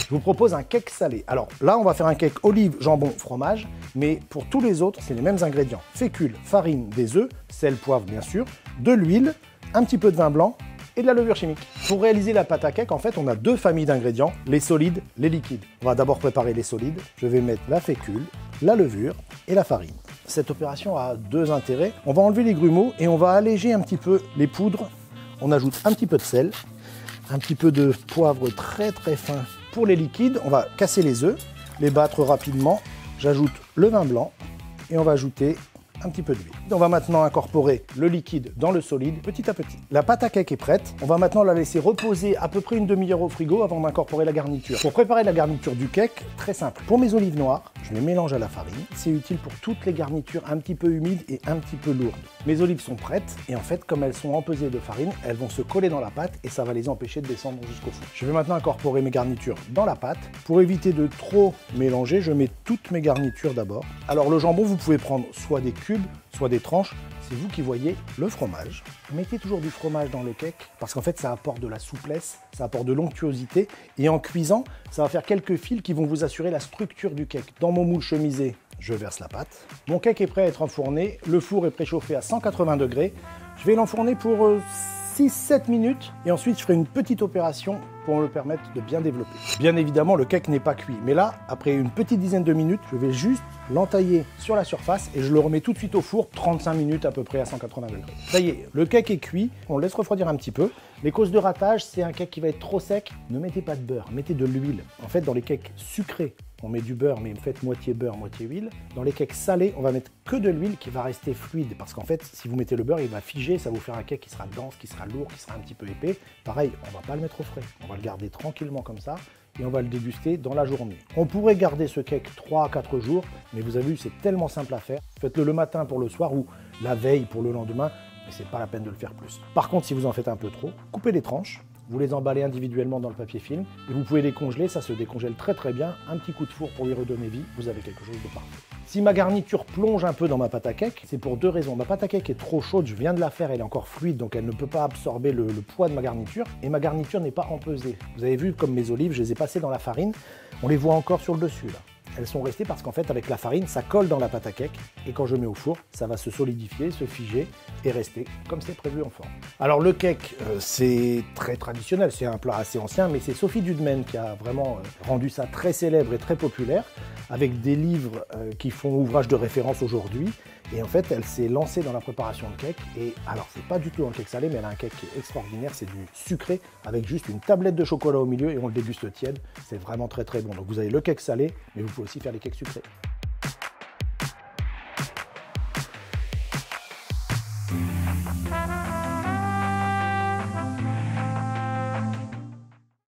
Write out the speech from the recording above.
Je vous propose un cake salé. Alors là, on va faire un cake olive, jambon, fromage, mais pour tous les autres, c'est les mêmes ingrédients. Fécule, farine, des œufs, sel, poivre bien sûr, de l'huile, un petit peu de vin blanc et de la levure chimique. Pour réaliser la pâte à cake, en fait, on a deux familles d'ingrédients, les solides, les liquides. On va d'abord préparer les solides. Je vais mettre la fécule, la levure et la farine. Cette opération a deux intérêts. On va enlever les grumeaux et on va alléger un petit peu les poudres. On ajoute un petit peu de sel, un petit peu de poivre très fin. Pour les liquides, on va casser les œufs, les battre rapidement. J'ajoute le vin blanc et on va ajouter un petit peu d'huile. On va maintenant incorporer le liquide dans le solide petit à petit. La pâte à cake est prête. On va maintenant la laisser reposer à peu près une demi-heure au frigo avant d'incorporer la garniture. Pour préparer la garniture du cake, très simple. Pour mes olives noires, je les mélange à la farine. C'est utile pour toutes les garnitures un petit peu humides et un petit peu lourdes. Mes olives sont prêtes et en fait, comme elles sont empesées de farine, elles vont se coller dans la pâte et ça va les empêcher de descendre jusqu'au fond. Je vais maintenant incorporer mes garnitures dans la pâte. Pour éviter de trop mélanger, je mets toutes mes garnitures d'abord. Alors le jambon, vous pouvez prendre soit des cubes, soit des tranches, c'est vous qui voyez. Le fromage. Mettez toujours du fromage dans le cake parce qu'en fait ça apporte de la souplesse, ça apporte de l'onctuosité et en cuisant, ça va faire quelques fils qui vont vous assurer la structure du cake. Dans mon moule chemisé, je verse la pâte. Mon cake est prêt à être enfourné, le four est préchauffé à 180 degrés. Je vais l'enfourner pour 6-7 minutes et ensuite je ferai une petite opération pour me permettre de bien développer. Bien évidemment, le cake n'est pas cuit, mais là, après une petite dizaine de minutes, je vais juste l'entailler sur la surface et je le remets tout de suite au four, 35 minutes à peu près à 180 degrés. Ça y est, le cake est cuit, on le laisse refroidir un petit peu. Les causes de ratage, c'est un cake qui va être trop sec, ne mettez pas de beurre, mettez de l'huile. En fait, dans les cakes sucrés, on met du beurre, mais faites moitié beurre, moitié huile. Dans les cakes salés, on va mettre que de l'huile qui va rester fluide. Parce qu'en fait, si vous mettez le beurre, il va figer, ça va vous faire un cake qui sera dense, qui sera lourd, qui sera un petit peu épais. Pareil, on va pas le mettre au frais. On va le garder tranquillement comme ça et on va le déguster dans la journée. On pourrait garder ce cake 3 à 4 jours, mais vous avez vu, c'est tellement simple à faire. Faites-le le matin pour le soir ou la veille pour le lendemain, mais c'est pas la peine de le faire plus. Par contre, si vous en faites un peu trop, coupez les tranches. Vous les emballez individuellement dans le papier film et vous pouvez les congeler, ça se décongèle très bien. Un petit coup de four pour lui redonner vie, vous avez quelque chose de parfait. Si ma garniture plonge un peu dans ma pâte à cake, c'est pour deux raisons. Ma pâte à cake est trop chaude, je viens de la faire, elle est encore fluide, donc elle ne peut pas absorber le poids de ma garniture. Et ma garniture n'est pas empesée. Vous avez vu, comme mes olives, je les ai passées dans la farine. On les voit encore sur le dessus là. Elles sont restées parce qu'en fait, avec la farine, ça colle dans la pâte à cake. Et quand je mets au four, ça va se solidifier, se figer et rester comme c'est prévu en forme. Alors le cake, c'est très traditionnel, c'est un plat assez ancien, mais c'est Sophie Dudemaine qui a vraiment rendu ça très célèbre et très populaire, avec des livres qui font ouvrage de référence aujourd'hui. Et en fait, elle s'est lancée dans la préparation de cake. Et alors, c'est pas du tout un cake salé, mais elle a un cake qui est extraordinaire. C'est du sucré avec juste une tablette de chocolat au milieu et on le déguste tiède. C'est vraiment très bon. Donc vous avez le cake salé, mais vous pouvez aussi faire les cakes sucrés.